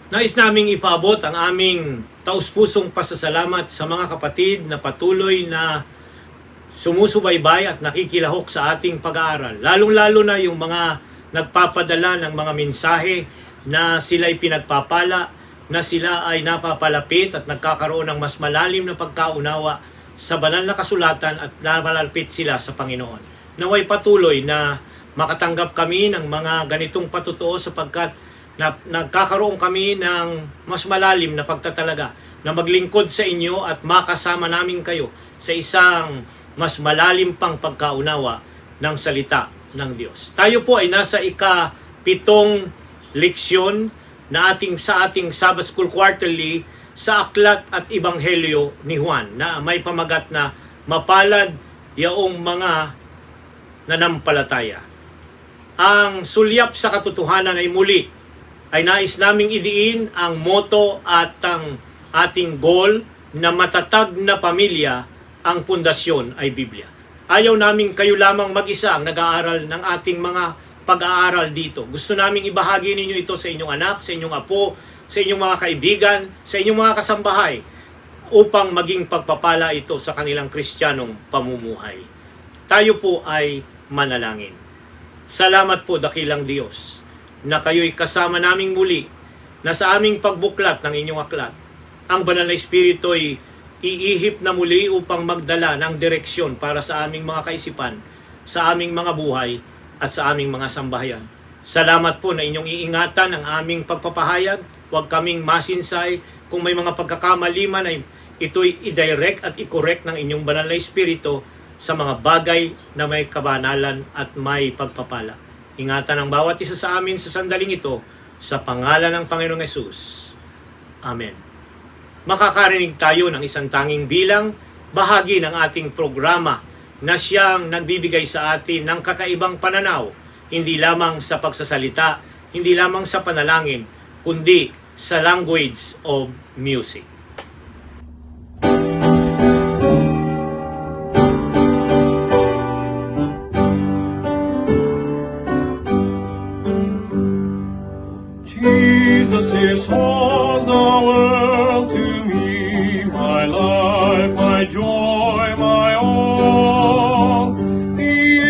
Nais naming ipaabot ang aming taus-pusong pasasalamat sa mga kapatid na patuloy na sumusubaybay at nakikilahok sa ating pag-aaral. Lalong-lalo na yung mga nagpapadala ng mga mensahe na sila'y pinagpapala, na sila ay napapalapit at nagkakaroon ng mas malalim na pagkaunawa sa banal na kasulatan at namalapit sila sa Panginoon. Naway patuloy na makatanggap kami ng mga ganitong patutuo sapagkat nagkakaroon kami ng mas malalim na pagtatalaga na maglingkod sa inyo at makasama namin kayo sa isang mas malalim pang pagkaunawa ng salita ng Diyos. Tayo po ay nasa ika-7 leksyon na sa ating Sabbath School Quarterly sa Aklat at Ebanghelyo ni Juan na may pamagat na mapalad yaong mga nanampalataya. Ang sulyap sa katotohanan ay muli ay nais naming idiin ang motto at ang ating goal na matatag na pamilya, ang pundasyon ay Biblia. Ayaw naming kayo lamang mag-isa ang nag-aaral ng ating mga pag-aaral dito. Gusto naming ibahagi ninyo ito sa inyong anak, sa inyong apo, sa inyong mga kaibigan, sa inyong mga kasambahay upang maging pagpapala ito sa kanilang kristyanong pamumuhay. Tayo po ay manalangin. Salamat po, dakilang Diyos, na kayo'y kasama naming muli na sa aming pagbuklat ng inyong aklat. Ang banal na Espiritu ay iihip na muli upang magdala ng direksyon para sa aming mga kaisipan, sa aming mga buhay, at sa aming mga sambahayan. Salamat po na inyong iingatan ang aming pagpapahayag. Huwag kaming masinsay. Kung may mga pagkakamali man ay ito'y i-direct at i-correct ng inyong banal na Espiritu sa mga bagay na may kabanalan at may pagpapala. Ingatan ang bawat isa sa amin sa sandaling ito sa pangalan ng Panginoong Hesus. Amen. Makakarinig tayo ng isang tanging bilang, bahagi ng ating programa na siyang nagbibigay sa atin ng kakaibang pananaw, hindi lamang sa pagsasalita, hindi lamang sa panalangin, kundi sa language of music. Jesus is all the world to me, my life, my joy, my all. He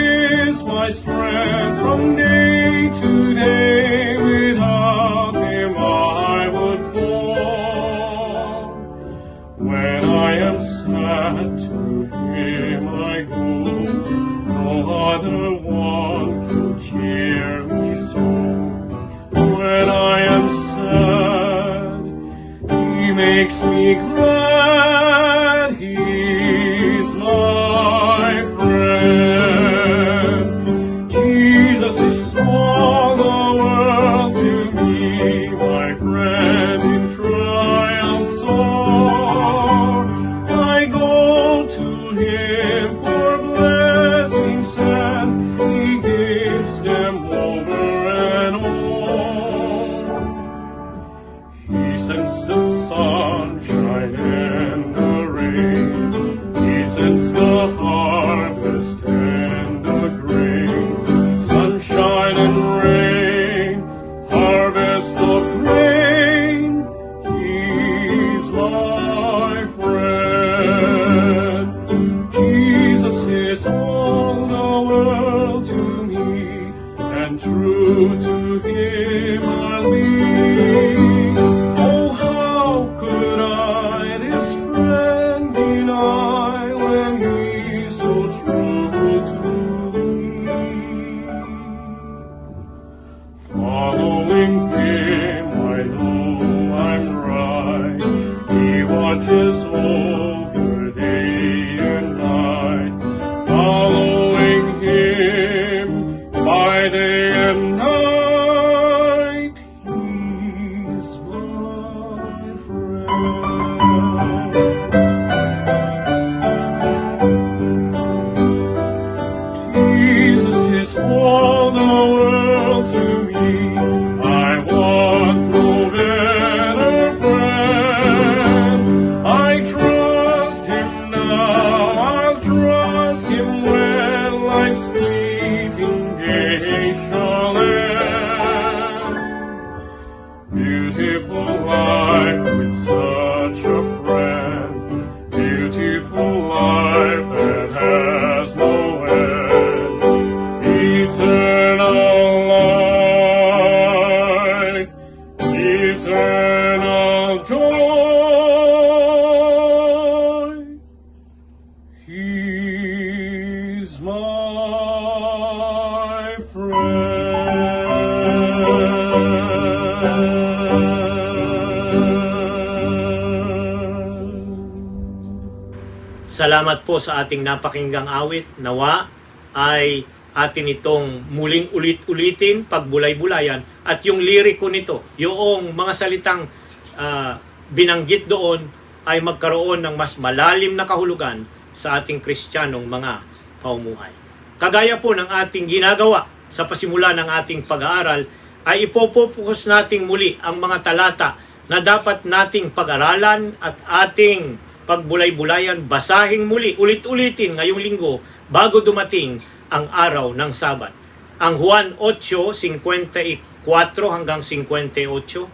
is my strength from day to day. Without Him I would fall. When I am sad, to Him I go. No other one can cheer me so. When I am sad, He makes me glad. He's my friend. Jesus is all the world to me, my friend in trial sore. I go to Him for blessings and He gives them over and over. He sends the sunshine beautiful life with such a friend. Beautiful life that has no end. Eternal life, eternal joy. He's my friend. Salamat po sa ating napakinggang awit. Nawa ay atin itong muling ulit-ulitin, pagbulay-bulayan, at yung liriko nito, yung mga salitang binanggit doon ay magkaroon ng mas malalim na kahulugan sa ating Kristiyanong mga paumuhay. Kagaya po ng ating ginagawa sa pasimula ng ating pag-aaral, ay ipopokus nating muli ang mga talata na dapat nating pag-aralan at ating pagbulay-bulayan, basahing muli, ulit-ulitin ngayong linggo bago dumating ang araw ng Sabat. Ang Juan 8:54 hanggang 58,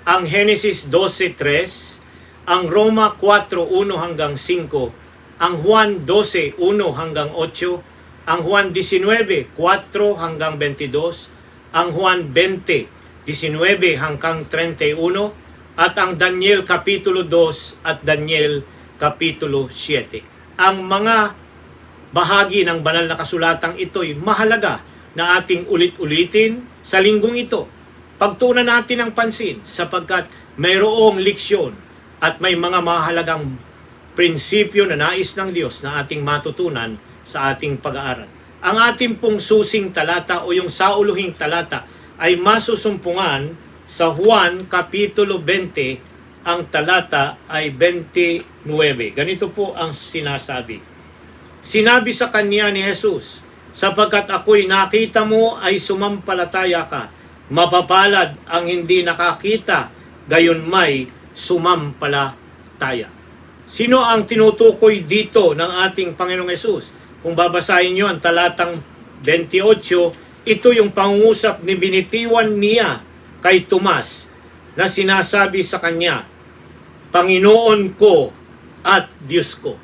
ang Genesis 12:3, ang Roma 4:1 hanggang 5, ang Juan 12:1 hanggang 8, ang Juan 19:4 hanggang 22, ang Juan 20:19 hanggang 31, at ang Daniel Kapitulo 2 at Daniel Kapitulo 7. Ang mga bahagi ng banal na kasulatang ito'y mahalaga na ating ulit-ulitin sa linggong ito. Pagtuunan natin ang pansin sapagkat mayroong leksyon at may mga mahalagang prinsipyo na nais ng Diyos na ating matutunan sa ating pag-aaral. Ang ating pong susing talata o yung sauluhing talata ay masusumpungan sa Juan Kapitulo 20, ang talata ay 29. Ganito po ang sinasabi. Sinabi sa kanya ni Jesus, sapagkat ako'y nakita mo ay sumampalataya ka, mapapalad ang hindi nakakita, gayon may sumampalataya. Sino ang tinutukoy dito ng ating Panginoong Jesus? Kung babasahin nyo ang talatang 28, ito yung pangungusap ni binitiwan niya kay Tomas na sinasabi sa kanya, Panginoon ko at Diyos ko.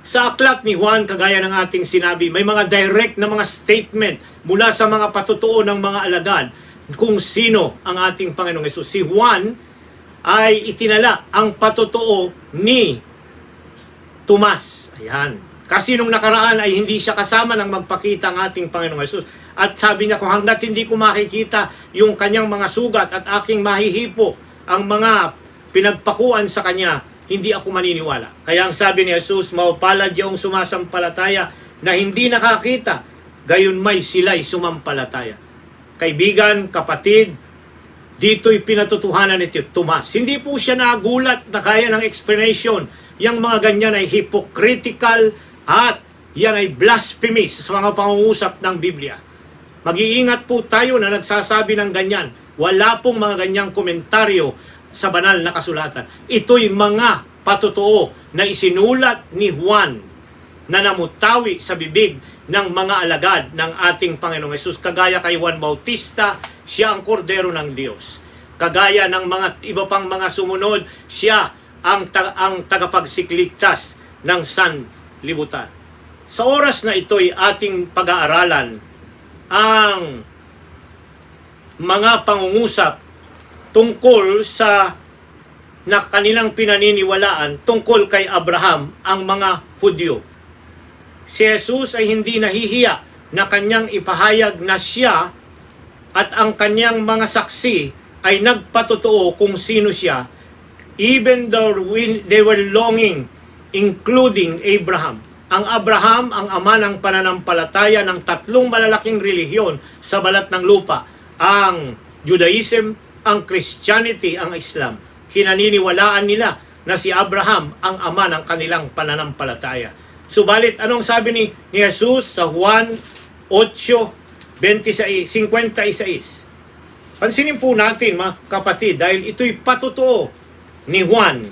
Sa aklat ni Juan, kagaya ng ating sinabi, may mga direct na mga statement mula sa mga patutuo ng mga alagad kung sino ang ating Panginoong Hesus. Si Juan ay itinala ang patutuo ni Tomas. Ayan. Kasi nung nakaraan ay hindi siya kasama ng magpakita ang ating Panginoong Hesus. At sabi niya, kung hanggat hindi ko makikita yung kanyang mga sugat at aking mahihipo ang mga pinagpakuan sa kanya, hindi ako maniniwala. Kaya ang sabi ni Jesus, mapapalad yung sumasampalataya na hindi nakakita, gayon may sila'y sumampalataya. Kaibigan, kapatid, dito'y pinatutuhanan ni Tomas. Hindi po siya nagulat na kaya ng explanation. Yang mga ganyan ay hypocritical at yan ay blasphemous sa mga pangungusap ng Biblia. Mag-iingat po tayo na nagsasabi ng ganyan. Wala pong mga ganyang komentaryo sa banal na kasulatan. Ito'y mga patutuo na isinulat ni Juan na namutawi sa bibig ng mga alagad ng ating Panginoong Hesus. Kagaya kay Juan Bautista, siya ang kordero ng Diyos. Kagaya ng mga iba pang mga sumunod, siya ang tagapagsikligtas ng sanlibutan. Sa oras na ito'y ating pag-aaralan ang mga pangungusap tungkol sa na kanilang pinaniniwalaan tungkol kay Abraham, ang mga Hudyo. Si Jesus ay hindi nahihiya na kanyang ipahayag na siya at ang kanyang mga saksi ay nagpatotoo kung sino siya, even though they were longing, including Abraham. Ang Abraham, ang ama ng pananampalataya ng tatlong malalaking relihiyon sa balat ng lupa, ang Judaism, ang Christianity, ang Islam. Kinaniniwalaan nila na si Abraham ang ama ng kanilang pananampalataya. Subalit, anong sabi ni Jesus sa Juan 8:56? Pansinin po natin, mga kapatid, dahil ito'y patutuo ni Juan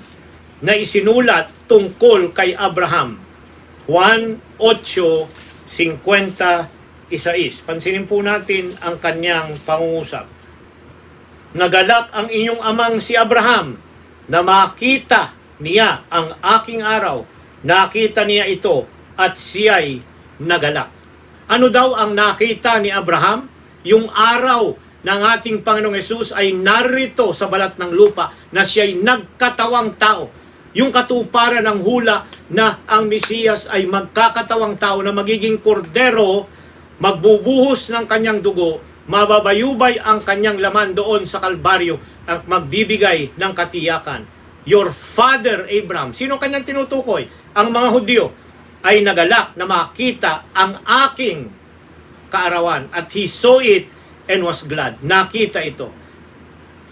na isinulat tungkol kay Abraham. Juan 8:56. Pansinin po natin ang kanyang pangungusap. nagalak ang inyong amang si Abraham na makita niya ang aking araw. Nakita niya ito at siya'y nagalak. Ano daw ang nakita ni Abraham? Yung araw ng ating Panginoong Hesus ay narito sa balat ng lupa na siya'y nagkatawang tao. Yung katuparan ng hula na ang Mesiyas ay magkakatawang tao na magiging kordero, magbubuhos ng kanyang dugo, mababayubay ang kanyang laman doon sa Kalbaryo at magbibigay ng katiyakan. Your father Abraham. Sino kanyang tinutukoy? Ang mga Hudyo ay nagalak na makita ang aking kaarawan at he saw it and was glad. Nakita ito.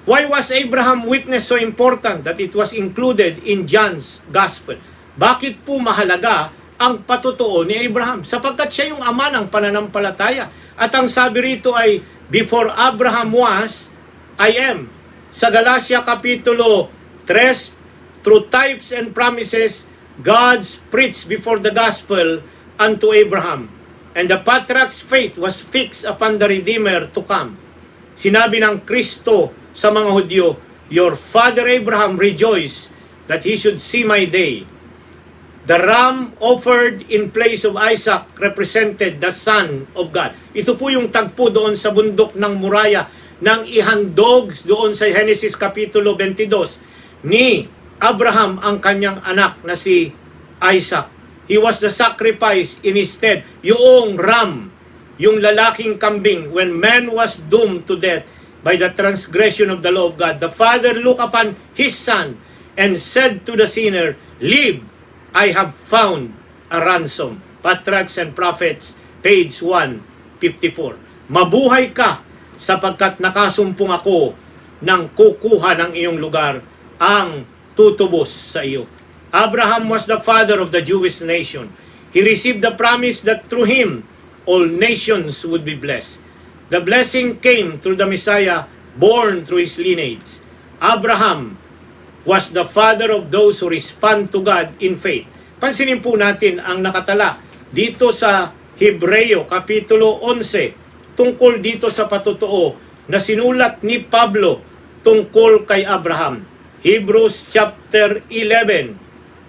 Why was Abraham witness so important that it was included in John's Gospel? Bakit po mahalaga ang patutuo ni Abraham? Sapagkat siya yung ama ng pananampalataya. At ang sabi rito ay, before Abraham was, I am. Sa Galatia Kapitulo 3, through types and promises, God preached before the gospel unto Abraham. And the patriarch's faith was fixed upon the Redeemer to come. Sinabi ng Kristo sa mga Hudyo, your father Abraham rejoiced that he should see my day. The ram offered in place of Isaac represented the Son of God. Ito po yung tagpo doon sa bundok ng Moriah nang ihandog doon sa Genesis Kapitulo 22 ni Abraham ang kanyang anak na si Isaac. He was the sacrifice in his stead. Yung ram, yung lalaking kambing, when man was doomed to death by the transgression of the law of God, the Father looked upon his Son and said to the sinner, live, I have found a ransom. Patriarchs and Prophets, page 154. Mabuhay ka sapagkat nakasumpong ako ng kukuha ng iyong lugar ang tutubos sa iyo. Abraham was the father of the Jewish nation. He received the promise that through him, all nations would be blessed. The blessing came through the Messiah born through his lineage. Abraham was the father of those who respond to God in faith. Pansinin po natin ang nakatala dito sa Hebreo Kapitulo 11 tungkol dito sa patutuo na sinulat ni Pablo tungkol kay Abraham. Hebrews chapter 11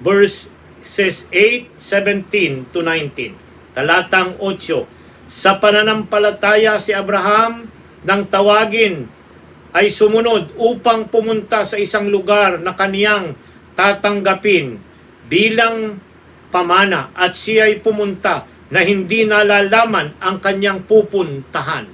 verses 8, 17 to 19. Talatang 8. Sa pananampalataya si Abraham nang tawagin ay sumunod upang pumunta sa isang lugar na kaniyang tatanggapin bilang pamana at siya ay pumunta na hindi nalalaman ang kanyang pupuntahan.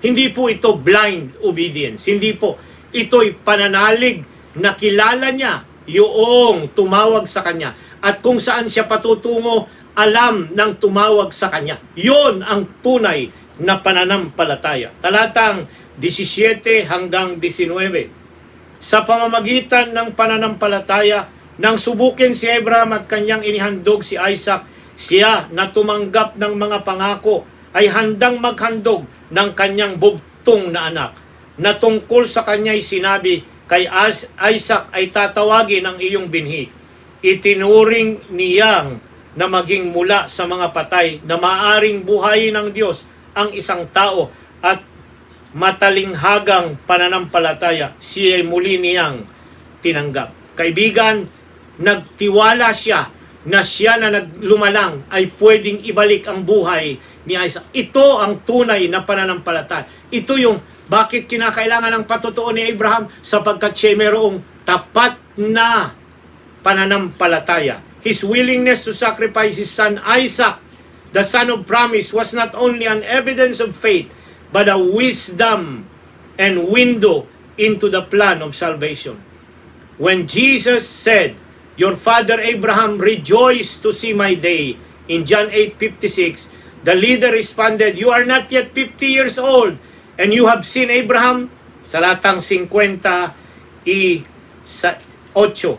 Hindi po ito blind obedience. Hindi po. Ito'y pananalig na kilala niya yung tumawag sa kanya. At kung saan siya patutungo, alam ng tumawag sa kanya. Yon ang tunay na pananampalataya. Talatang 17 hanggang 19. Sa pamamagitan ng pananampalataya, nang subukin si Abraham at kanyang inihandog si Isaac, siya na tumanggap ng mga pangako ay handang maghandog ng kanyang bugtong na anak. Na tungkol sa kanya'y sinabi, kay Isaac ay tatawagin ang iyong binhi. Itinuring niyang na maging mula sa mga patay na maaring buhayin ng Diyos ang isang tao at matalinghagang pananampalataya siya ay muli niyang tinanggap. Kaibigan, nagtiwala siya na siya na naglumalang ay pwedeng ibalik ang buhay ni Isaac. Ito ang tunay na pananampalataya. Ito yung bakit kinakailangan ng patutuo ni Abraham? Sapagkat siya mayroong tapat na pananampalataya. His willingness to sacrifice his son Isaac, the son of promise, was not only an evidence of faith, but a wisdom and window into the plan of salvation. When Jesus said, your father Abraham rejoiced to see my day, in John 8:56, the leader responded, you are not yet 50 years old, and you have seen Abraham. Sa latang 50:8,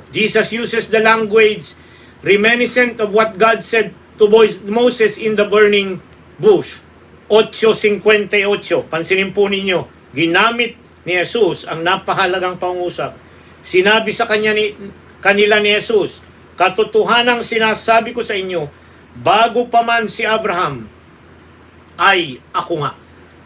Jesus uses the language reminiscent of what God said to Moses in the burning bush. 8:58. Pansinin po ninyo, ginamit ni Jesus ang napahalagang pangusap. Sinabi sa kanila ni Jesus, katotohanang sinasabi ko sa inyo, bago pa man si Abraham, ay ako nga.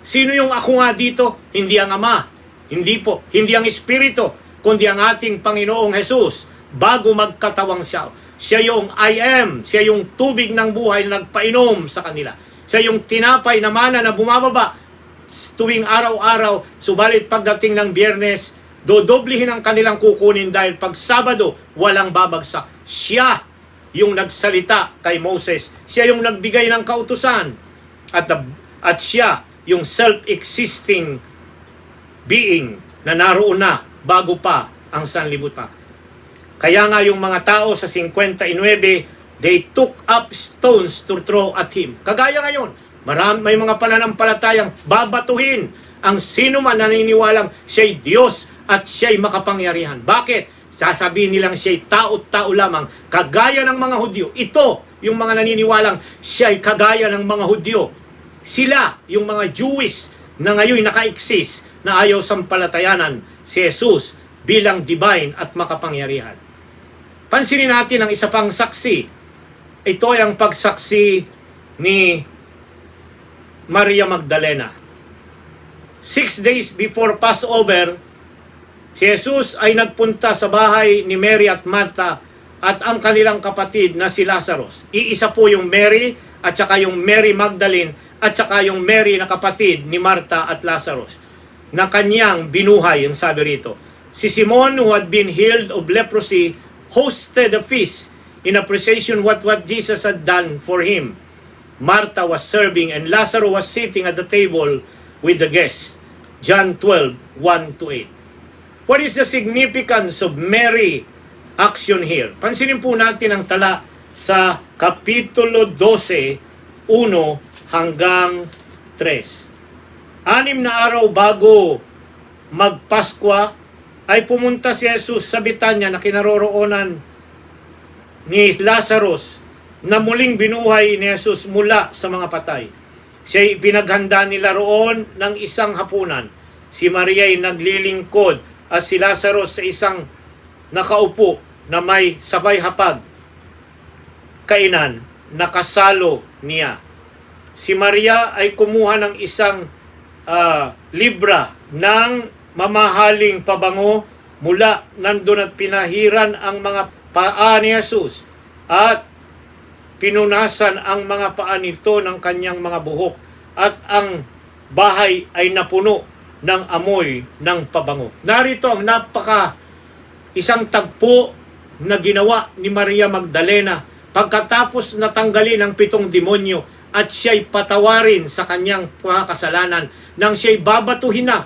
Sino yung ako nga dito? Hindi ang ama. Hindi po, hindi ang Espiritu, kundi ang ating Panginoong Jesus bago magkatawang siya. Siya yung I am, siya yung tubig ng buhay na nagpainom sa kanila. Siya yung tinapay na mana na bumababa tuwing araw-araw, subalit pagdating ng Biyernes, dodoblihin ang kanilang kukunin dahil pag Sabado, walang babagsak. Siya yung nagsalita kay Moses. Siya yung nagbigay ng kautusan. At siya yung self-existing being na naroon na bago pa ang sanlibutan. Kaya nga yung mga tao sa 59, they took up stones to throw at him. Kagaya ngayon, may mga pananampalatayang babatuhin ang sino man naniniwalang siya'y Diyos at siya'y makapangyarihan. Bakit? Sasabihin nilang siya'y tao-tao lamang, kagaya ng mga Hudyo. Ito, yung mga naniniwalang siya'y kagaya ng mga Hudyo. Sila, yung mga Jewish na ngayon naka-exist, na ayaw sampalatayanan si Jesus bilang divine at makapangyarihan. Pansinin natin ang isa pang saksi. Ito ay ang pagsaksi ni Maria Magdalena. 6 days before Passover, si Jesus ay nagpunta sa bahay ni Mary at Martha at ang kanilang kapatid na si Lazarus. Iisa po yung Mary at saka yung Mary Magdalene at saka yung Mary na kapatid ni Martha at Lazarus na kanyang binuhay, ang sabi rito. Si Simon, who had been healed of leprosy, hosted a feast in appreciation what Jesus had done for him. Martha was serving and Lazarus was sitting at the table with the guests. John 12, 1-8. What is the significance of Mary action here? Pansinin po natin ang tala sa Kapitulo 12, 1 hanggang 3. 6 na araw bago magpaskwa ay pumunta si Jesus sa Betanya na kinaroroonan ni Lazarus na muling binuhay ni Jesus mula sa mga patay. Siya'y pinaghanda nila roon ng isang hapunan. Si Maria ay naglilingkod at si Lazarus sa isang nakaupo na may sabay hapag kainan, nakasalo niya. Si Maria ay kumuha ng isang libra ng mamahaling pabango mula nandun at pinahiran ang mga paa ni Jesus at pinunasan ang mga paa nito ng kanyang mga buhok at ang bahay ay napuno ng amoy ng pabango. Narito ang isang tagpo na ginawa ni Maria Magdalena pagkatapos natanggalin ang 7 demonyo at siya'y patawarin sa kanyang mga kasalanan nang siya'y babatuhin na,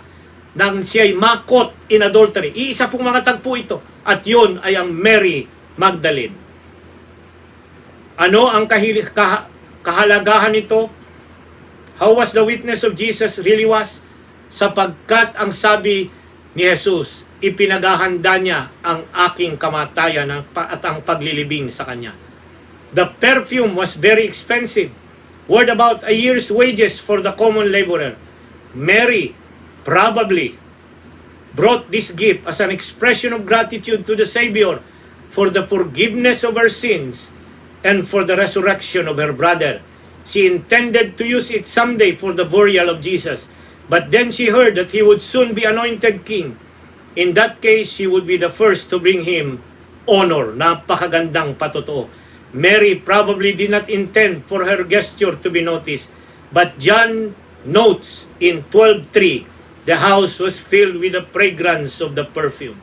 nang siya'y makot in adultery. Iisa pong mga tagpo ito at yun ay ang Mary Magdalene. Ano ang kahalagahan nito? How was the witness of Jesus really was? Sapagkat ang sabi ni Jesus, ipinaghahanda niya ang aking kamatayan at ang paglilibing sa kanya. The perfume was very expensive, worth about a year's wages for the common laborer. Mary probably brought this gift as an expression of gratitude to the Savior for the forgiveness of her sins and for the resurrection of her brother. She intended to use it someday for the burial of Jesus, but then she heard that he would soon be anointed king. In that case, she would be the first to bring him honor. Napakagandang patotoo. Mary probably did not intend for her gesture to be noticed, but John notes in 12:3, the house was filled with the fragrance of the perfume.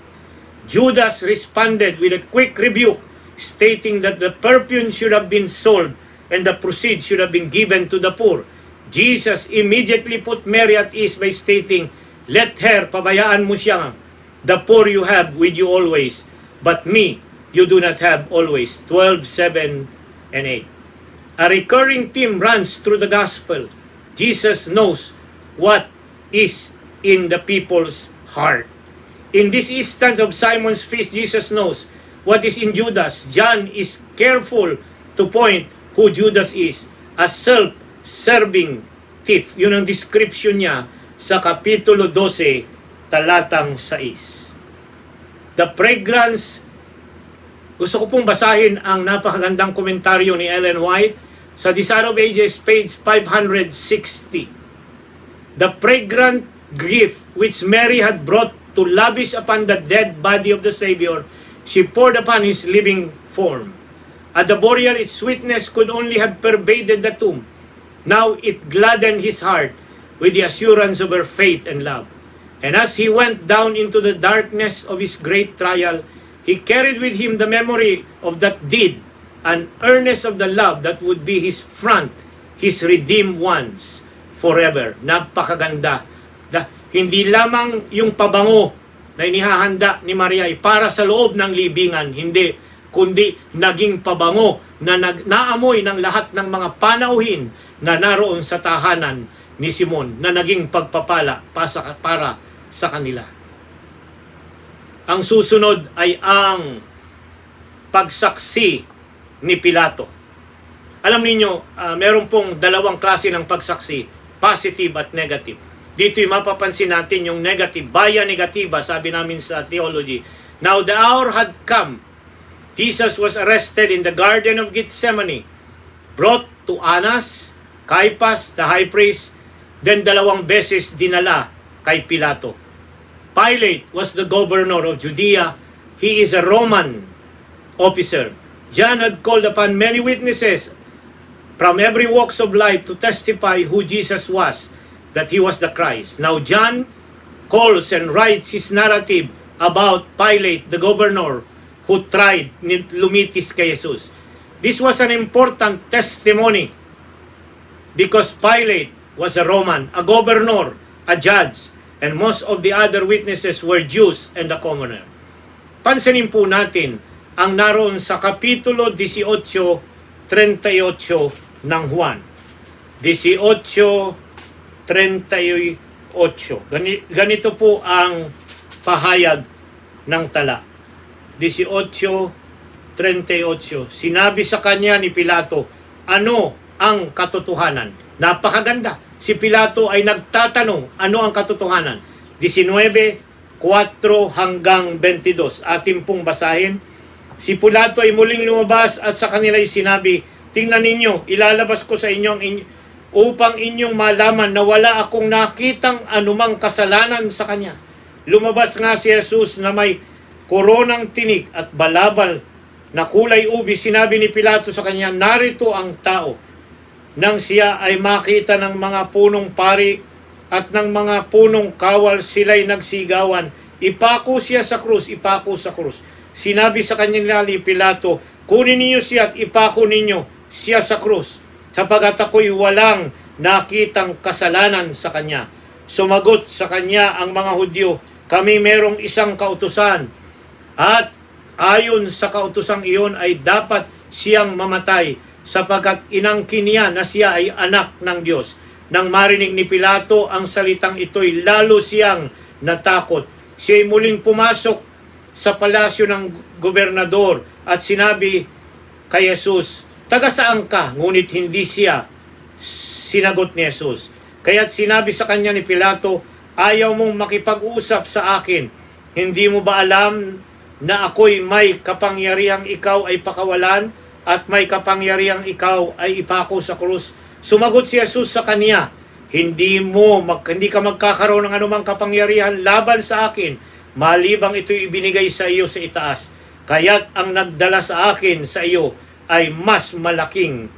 Judas responded with a quick rebuke, stating that the perfume should have been sold and the proceeds should have been given to the poor. Jesus immediately put Mary at ease by stating, "Let her, pabayaan mo siya. The poor you have with you always, but me you do not have always." 12:7 and 8. A recurring theme runs through the gospel. Jesus knows what is in the people's heart. In this instance of Simon's feast, Jesus knows what is in Judas. John is careful to point who Judas is, a self-serving thief. Yun ang description niya sa Kapitulo 12, talatang 6. The fragrance, gusto ko pong basahin ang napakagandang komentaryo ni Ellen White sa Desire of Ages, page 560. The fragrant gift which Mary had brought to lavish upon the dead body of the Savior, she poured upon his living form. At the burial, its sweetness could only have pervaded the tomb. Now it gladdened his heart with the assurance of her faith and love. And as he went down into the darkness of his great trial, he carried with him the memory of that deed, an earnest of the love that would be his front, his redeemed ones forever. Napakaganda. Hindi lamang yung pabango na inihahanda ni Maria ay para sa loob ng libingan, hindi, kundi naging pabango na naamoy ng lahat ng mga panauhin na naroon sa tahanan ni Simon, na naging pagpapala para sa kanila. Ang susunod ay ang pagsaksi ni Pilato. Alam niyo, meron pong dalawang klase ng pagsaksi, positive at negative. Dito'y mapapansin natin yung negative, baya negativa, sabi namin sa theology. Now the hour had come. Jesus was arrested in the Garden of Gethsemane, brought to Annas, Caiaphas, the high priest, then dalawang beses dinala kay Pilato. Pilate was the governor of Judea. He is a Roman officer. John had called upon many witnesses from every walks of life to testify who Jesus was, that he was the Christ. Now John calls and writes his narrative about Pilate, the governor, who tried lumitis kay Jesus. This was an important testimony because Pilate was a Roman, a governor, a judge, and most of the other witnesses were Jews and the commoner. Pansinin po natin ang naroon sa Kapitulo 18:38 ng Juan. 18:38. Ganito po ang pahayag ng tala. 18:38. Sinabi sa kanya ni Pilato, ano ang katotohanan? Napakaganda. Si Pilato ay nagtatanong, ano ang katotohanan? 19:4 hanggang 22. Atin pong basahin. Si Pilato ay muling lumabas at sa kanila ay sinabi, tingnan ninyo, ilalabas ko sa inyo upang inyong malaman na wala akong nakitang anumang kasalanan sa kanya. Lumabas nga si Jesus na may koronang tinik at balabal na kulay ubi. Sinabi ni Pilato sa kanya, narito ang tao. Nang siya ay makita ng mga punong pari at ng mga punong kawal, sila'y nagsigawan, ipako siya sa krus, ipako sa krus. Sinabi sa kanya ni Pilato, kunin ninyo siya at ipako ninyo siya sa krus, sapagat ako'y walang nakitang kasalanan sa kanya. Sumagot sa kanya ang mga Hudyo, kami merong isang kautusan, at ayon sa kautosang iyon ay dapat siyang mamatay, sapagkat inangkin niya na siya ay anak ng Diyos. Nang marinig ni Pilato ang salitang ito'y lalo siyang natakot. Siya'y muling pumasok sa palasyo ng gobernador at sinabi kay Jesus, taga saan ka? Ngunit hindi siya sinagot ni Jesus. Kaya't sinabi sa kanya ni Pilato, ayaw mong makipag-usap sa akin. Hindi mo ba alam na ako'y may kapangyarihang ikaw ay pakawalan at may kapangyarihang ikaw ay ipako sa krus? Sumagot si Jesus sa kanya, hindi ka magkakaroon ng anumang kapangyarihan laban sa akin, malibang ito'y ibinigay sa iyo sa itaas. Kaya't ang nagdala sa akin sa iyo ay mas malaking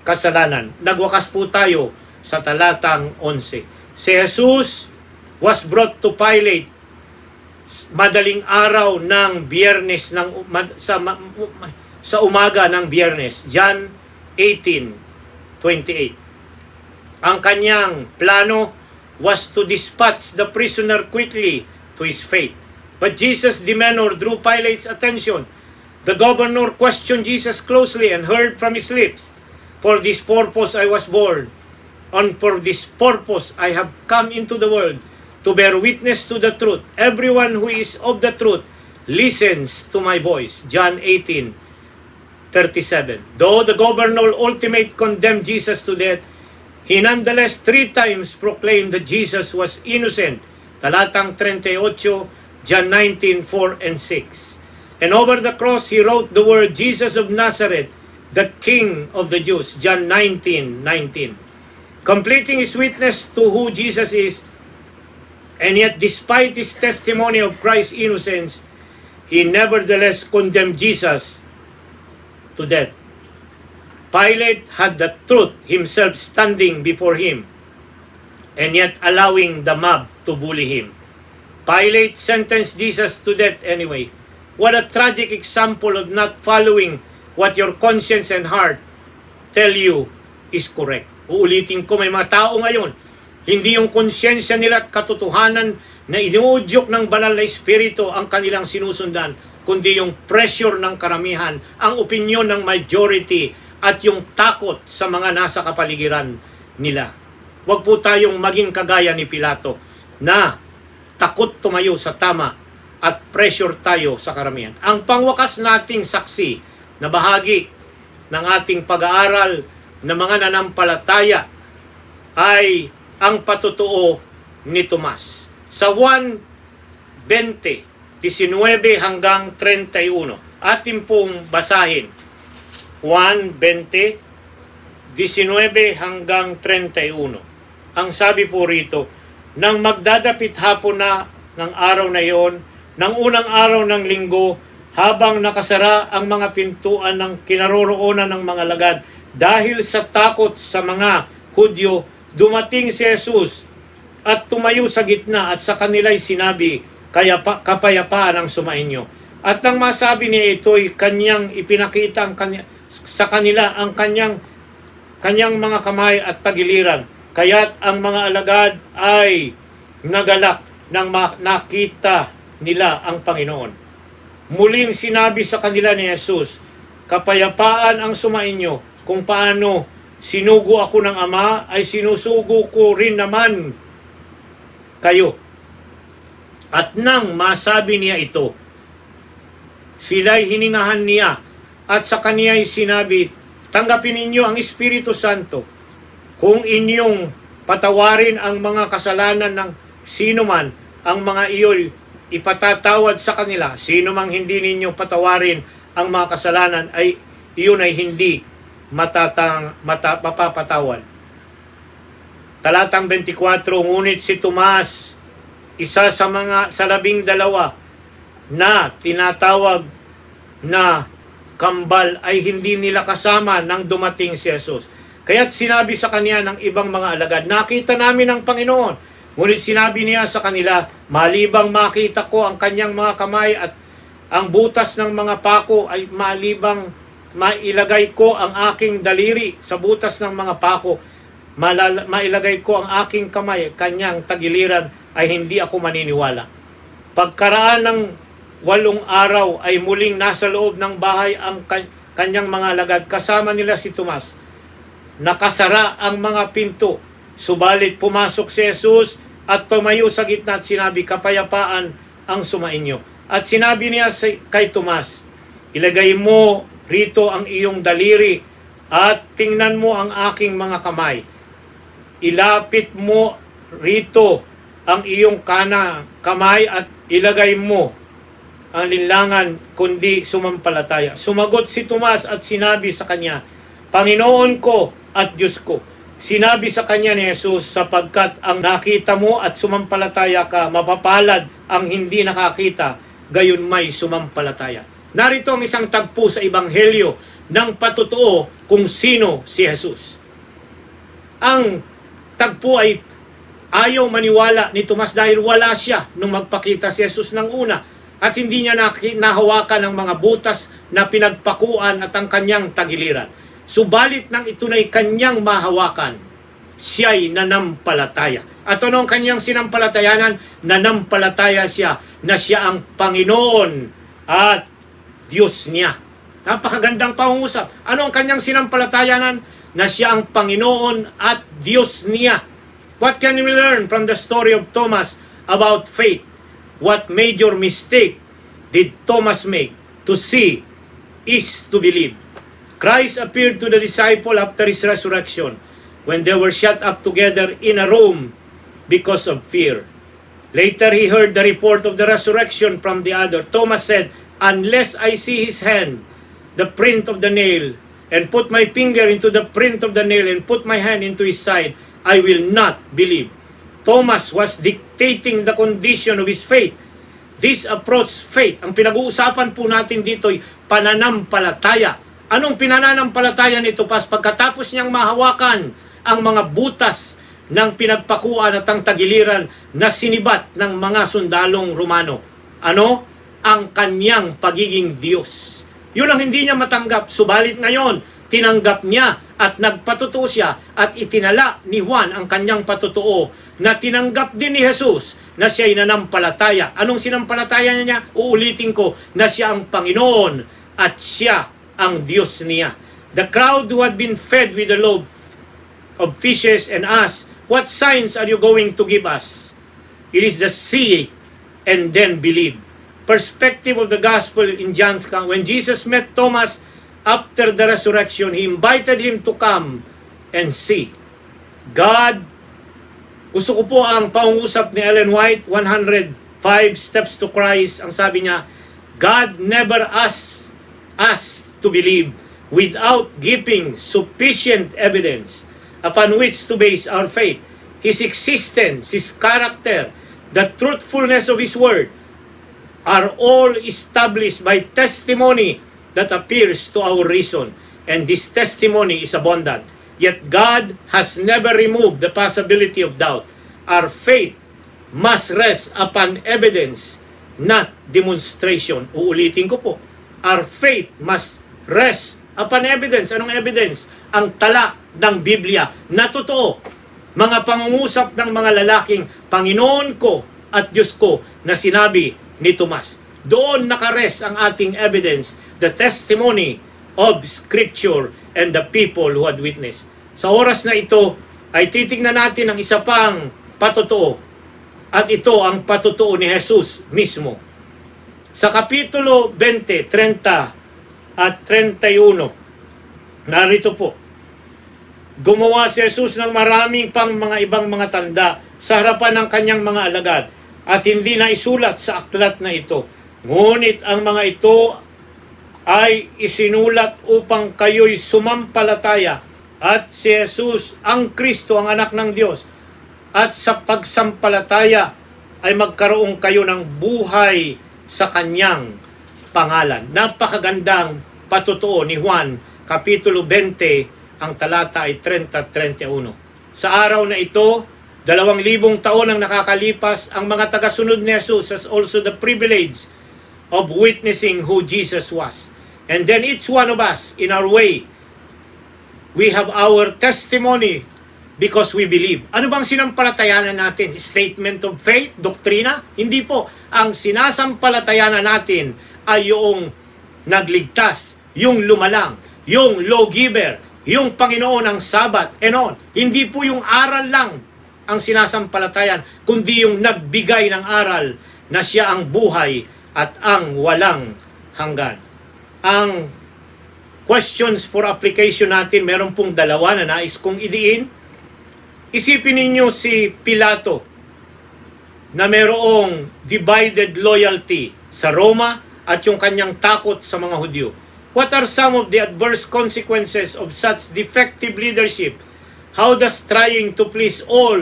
kasalanan. Nagwakas po tayo sa talatang 11. Si Jesus was brought to Pilate madaling araw ng Biyernes, sa umaga ng Biyernes. John 18:28. Ang kanyang plano was to dispatch the prisoner quickly to his fate. But Jesus the manor drew Pilate's attention. The governor questioned Jesus closely and heard from his lips, for this purpose I was born, and for this purpose I have come into the world, to bear witness to the truth. Everyone who is of the truth listens to my voice. John 18:37. Though the governor ultimately condemned Jesus to death, he nonetheless 3 times proclaimed that Jesus was innocent. Talatang 38, John 19:4 and 6. And over the cross he wrote the word Jesus of Nazareth, the King of the Jews. John 19:19. Completing his witness to who Jesus is, And yet, despite his testimony of Christ's innocence, he nevertheless condemned Jesus to death. Pilate had the truth himself standing before him, and yet allowing the mob to bully him. Pilate sentenced Jesus to death anyway. What a tragic example of not following what your conscience and heart tell you is correct. Uulitin ko, may mga tao ngayon, hindi yung konsyensya nila at katotohanan na inuudyok ng banal na espiritu ang kanilang sinusundan, kundi yung pressure ng karamihan, ang opinyon ng majority, at yung takot sa mga nasa kapaligiran nila. Huwag po tayong maging kagaya ni Pilato na takot tumayo sa tama at pressure tayo sa karamihan. Ang pangwakas nating saksi na bahagi ng ating pag-aaral ng mga nanampalataya ay ang patutuo ni Tomas. Sa 1:20, 19 hanggang 31, atin pong basahin. 1:20, 19 hanggang 31. Ang sabi po rito, nang magdadapit hapon na ng araw na iyon, ng unang araw ng linggo, habang nakasara ang mga pintuan ng kinaroroonan ng mga lagad, dahil sa takot sa mga Hudyo, dumating si Jesus at tumayo sa gitna at sa kanila'y sinabi, kapayapaan ang sumainyo. At nang masabi niya ito'y kanyang ipinakita sa kanila ang kanyang mga kamay at tagiliran. Kaya't ang mga alagad ay nagalak nang nakita nila ang Panginoon. Muling sinabi sa kanila ni Jesus, kapayapaan ang sumainyo. Kung paano sinugo ako ng Ama, ay sinusugo ko rin naman kayo. At nang masabi niya ito, sila'y hiningahan niya at sa kaniya'y sinabi, tanggapin ninyo ang Espiritu Santo. Kung inyong patawarin ang mga kasalanan ng sino man, ang mga iyo'y ipatatawad sa kanila. Sino mang hindi ninyo patawarin ang mga kasalanan, ay iyon ay hindi mapapatawad. Talatang 24, ngunit si Tomas, isa sa 12 na tinatawag na kambal, ay hindi nila kasama nang dumating si Jesus. Kaya't sinabi sa kanya ng ibang mga alagad, nakita namin ang Panginoon. Ngunit sinabi niya sa kanila, malibang makita ko ang kanyang mga kamay at ang butas ng mga pako, ay malibang mailagay ko ang aking daliri sa butas ng mga pako, mailagay ko ang aking kamay, kanyang tagiliran, ay hindi ako maniniwala. Pagkaraan ng 8 araw ay muling nasa loob ng bahay ang kanyang mga alagad, kasama nila si Tomas. Nakasara ang mga pinto, subalit pumasok si Jesus at tumayo sa gitna at sinabi, kapayapaan ang sumainyo. At sinabi niya kay Tomas, ilagay mo rito ang iyong daliri at tingnan mo ang aking mga kamay. Ilapit mo rito ang iyong kamay at ilagay mo ang linlangan, kundi sumampalataya. Sumagot si Tomas at sinabi sa kanya, Panginoon ko at Diyos ko. Sinabi sa kanya ni Jesus, sapagkat ang nakita mo at sumampalataya ka, mapapalad ang hindi nakakita, gayon may sumampalataya. Narito ang isang tagpo sa Ebanghelyo ng patutuo kung sino si Jesus. Ang tagpo ay ayaw maniwala ni Tomas dahil wala siya nung magpakita si Jesus ng una at hindi niya nahawakan ang mga butas na pinagpakuan at ang kanyang tagiliran. Subalit nang ito na'y kanyang mahawakan, siya'y nanampalataya. At ano ang kanyang sinampalatayanan? Nanampalataya siya na siya ang Panginoon at Diyos niya. Napakagandang pangungusap. Ano ang kanyang sinampalatayanan? Na siya ang Panginoon at Diyos niya. What can we learn from the story of Thomas about faith? What major mistake did Thomas make? To see is to believe. Christ appeared to the disciple after his resurrection when they were shut up together in a room because of fear. Later he heard the report of the resurrection from the other. Thomas said, unless I see his hand, the print of the nail, and put my finger into the print of the nail, and put my hand into his side, I will not believe. Thomas was dictated imitating the condition of his faith. This approach faith. Ang pinag-uusapan po natin dito ay pananampalataya. Anong pinananampalataya nito, Pas? Pagkatapos niyang mahawakan ang mga butas ng pinagpakuan at ang tagiliran na sinibat ng mga sundalong Romano. Ano? Ang kanyang pagiging Diyos. Yun ang hindi niya matanggap. Subalit ngayon, tinanggap niya at nagpatotoo siya at itinala ni Juan ang kanyang patotoo na tinanggap din ni Jesus na siya'y nanampalataya. Anong sinampalataya niya? Uulitin ko, na siya ang Panginoon at siya ang Diyos niya. The crowd who had been fed with the loaf of fishes and asked, "What signs are you going to give us?" It is the see and then believe. Perspective of the gospel in John's account. When Jesus met Thomas after the resurrection, he invited him to come and see. God, gusto ko po ang pangungusap ni Ellen White, 105 Steps to Christ. Ang sabi niya, God never asks us to believe without giving sufficient evidence upon which to base our faith. His existence, His character, the truthfulness of His word are all established by testimony that appears to our reason. And this testimony is abundant. Yet God has never removed the possibility of doubt. Our faith must rest upon evidence, not demonstration. Uulitin ko po. Our faith must rest upon evidence. Anong evidence? Ang tala ng Biblia na totoo. Mga pangungusap ng mga lalaking Panginoon ko at Diyos ko na sinabi ni Tomas. Doon nakares ang ating evidence, the testimony of Scripture and the people who had witnessed. Sa oras na ito ay titingnan natin ang isa pang patotoo. At ito ang patotoo ni Jesus mismo. Sa Kapitulo 20, 30 at 31, narito po. Gumawa si Jesus ng maraming pang mga ibang mga tanda sa harapan ng kanyang mga alagad at hindi na isulat sa aklat na ito. Ngunit ang mga ito ay isinulat upang kayo'y sumampalataya at si Jesus ang Kristo, ang anak ng Diyos. At sa pagsampalataya ay magkaroon kayo ng buhay sa kanyang pangalan. Napakagandang patotoo ni Juan, Kapitulo 20, ang talata ay 30-31. Sa araw na ito, 2,000 taon ang nakakalipas, ang mga tagasunod ni Jesus has also the privilege of witnessing who Jesus was. And then each one of us, in our way, we have our testimony because we believe. Ano bang sinampalatayanan natin? Statement of faith? Doktrina? Hindi po. Ang sinasampalatayanan natin ay yung nagligtas, yung lumalang, yung lawgiver, yung Panginoon ng Sabat, and on. Hindi po yung aral lang ang sinasampalatayan, kundi yung nagbigay ng aral na siya ang buhay at ang walang hanggan. Ang questions for application natin, meron pong dalawa na nais kong idiin. Isipin ninyo si Pilato na merong divided loyalty sa Roma at yung kanyang takot sa mga Hudyo. What are some of the adverse consequences of such defective leadership? How does trying to please all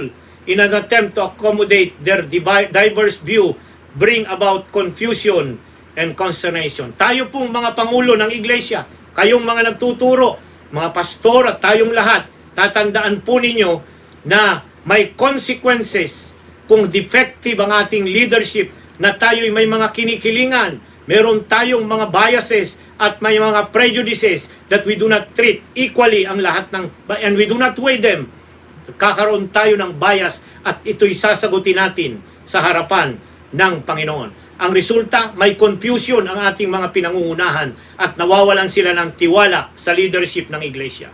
in an attempt to accommodate their diverse view bring about confusion and consternation? Tayo pong mga pangulo ng iglesia, kayong mga nagtuturo, mga pastor at tayong lahat, tatandaan po ninyo na may consequences kung defective ang ating leadership, na tayo'y may mga kinikilingan, meron tayong mga biases at may mga prejudices that we do not treat equally ang lahat ng, and we do not weigh them. Kakaroon tayo ng bias at ito'y sasagutin natin sa harapan ng Panginoon. Ang resulta, may confusion ang ating mga pinangungunahan at nawawalan sila ng tiwala sa leadership ng iglesia.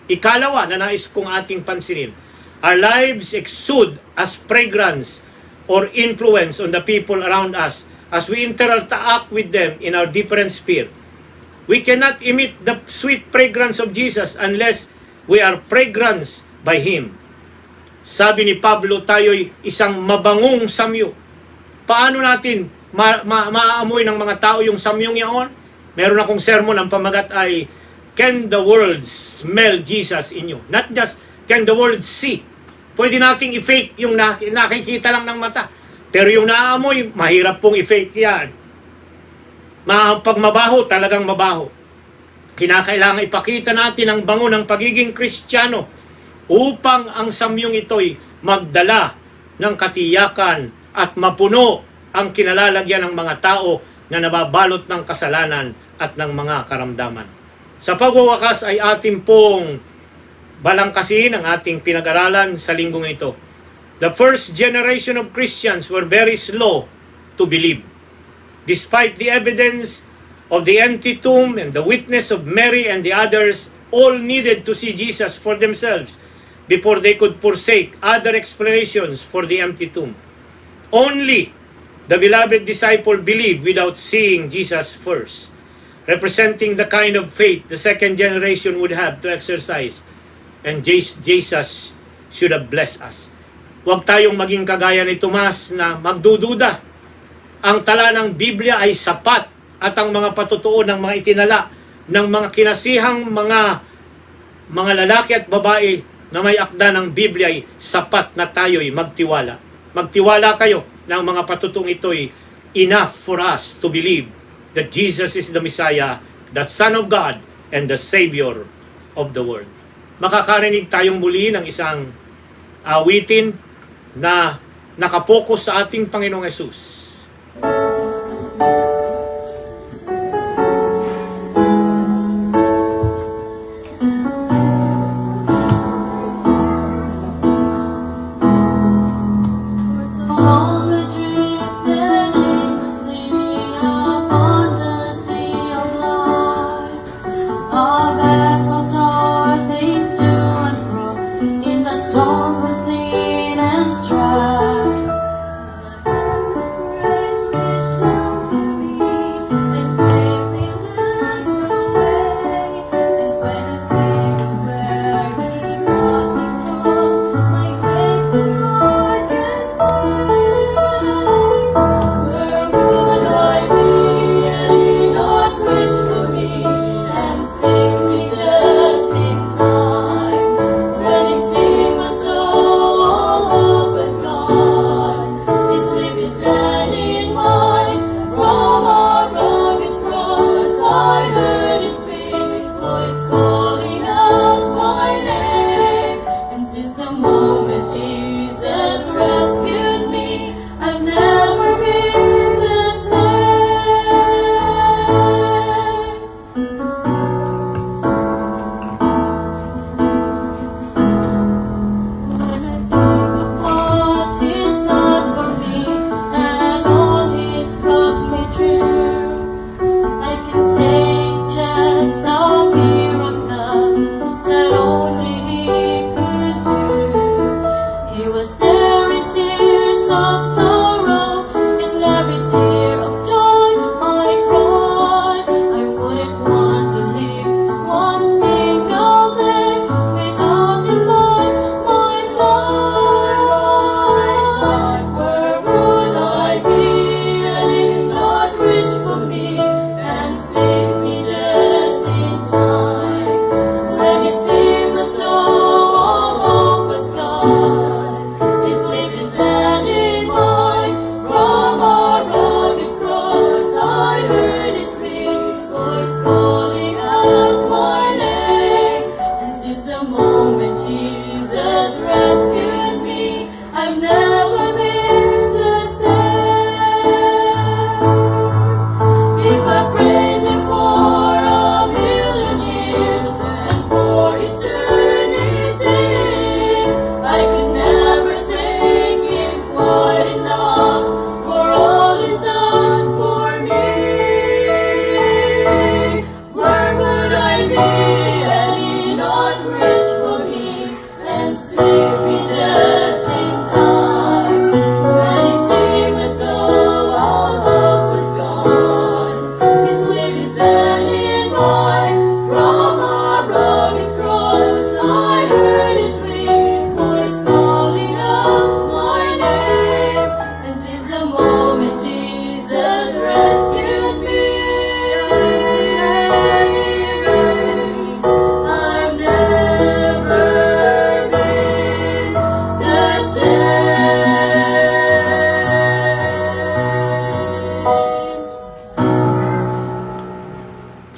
Ikalawa na nais kong ating pansinin, our lives exude as fragrance or influence on the people around us as we interact with them in our different sphere. We cannot emit the sweet fragrance of Jesus unless we are fragranced by Him. Sabi ni Pablo, tayo'y isang mabangong samyo. Paano natin maamoy ng mga tao yung samyong yaon? Meron akong sermon, ang pamagat ay, Can the world smell Jesus in you? Not just, can the world see Pwede nating i-fake yung nakikita lang ng mata. Pero yung naamoy, mahirap pong i-fake yan. Pag mabaho, talagang mabaho. Kinakailangan ipakita natin ang bango ng pagiging Kristiyano upang ang samyong ito'y magdala ng katiyakan at mapuno ang kinalalagyan ng mga tao na nababalot ng kasalanan at ng mga karamdaman. Sa pagwawakas ay ating pong balangkasin ang ating pinag-aralan sa linggong ito. The first generation of Christians were very slow to believe. Despite the evidence of the empty tomb and the witness of Mary and the others, all needed to see Jesus for themselves before they could forsake other explanations for the empty tomb. Only the beloved disciple believed without seeing Jesus first, representing the kind of faith the second generation would have to exercise, and Jesus should have blessed us. Huwag tayong maging kagaya ni Tomas na magdududa. Ang tala ng Biblia ay sapat at ang mga patutuon ng mga itinala ng mga kinasihang mga lalaki at babae na may akda ng Biblia ay sapat na tayo'y magtiwala. Magtiwala kayo na ang mga patutuong ito'y enough for us to believe that Jesus is the Messiah, the Son of God, and the Savior of the world. Makakarinig tayong muli ng isang awitin na nakapokus sa ating Panginoong Hesus.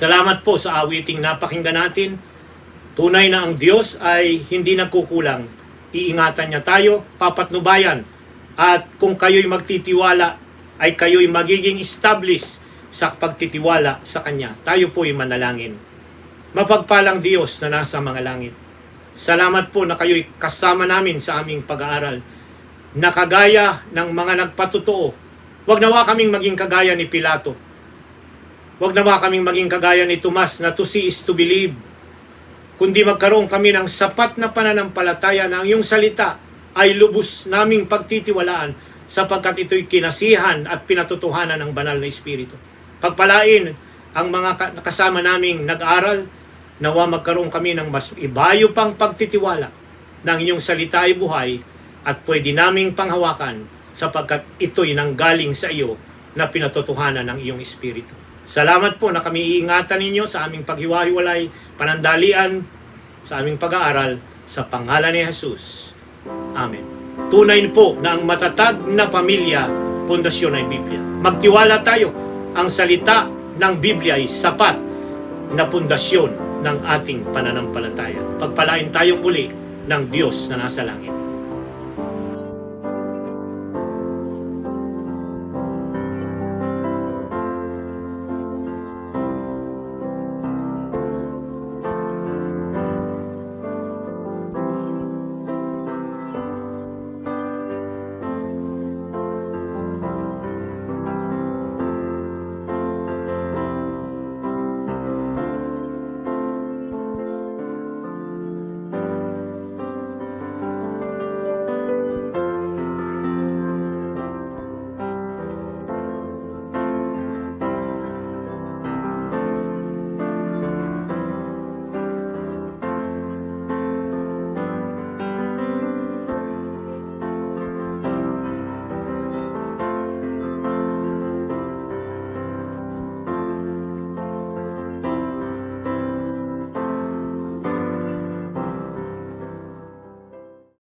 Salamat po sa awiting napakinggan natin. Tunay na ang Diyos ay hindi nagkukulang. Iingatan niya tayo, papatnubayan. At kung kayo'y magtitiwala, ay kayo'y magiging established sa pagtitiwala sa Kanya. Tayo po'y manalangin. Mapagpalang Diyos na nasa mga langit. Salamat po na kayo'y kasama namin sa aming pag-aaral. Na kagaya ng mga nagpatotoo. Huwag nawa kaming maging kagaya ni Pilato. Huwag nawa kaming maging kagaya ni Tomas na to see is to believe. Kundi magkaroon kami ng sapat na pananampalataya na ang iyong salita ay lubos naming pagtitiwalaan sapagkat ito'y kinasihan at pinatotohanan ng banal na Espiritu. Pagpalain ang mga kasama naming nag-aral, nawa magkaroon kami ng mas ibayo pang pagtitiwala na ang iyong salita ay buhay at pwede naming panghawakan sapagkat ito'y nanggaling sa iyo na pinatotohanan ng iyong Espiritu. Salamat po na kami iingatan ninyo sa aming paghiwa-hiwalay, panandalian, sa aming pag-aaral, sa pangalan ni Jesus. Amen. Tunay po na ang matatag na pamilya, pundasyon ay Biblia. Magtiwala tayo. Ang salita ng Biblia ay sapat na pundasyon ng ating pananampalataya. Pagpalain tayong uli ng Diyos na nasa langit.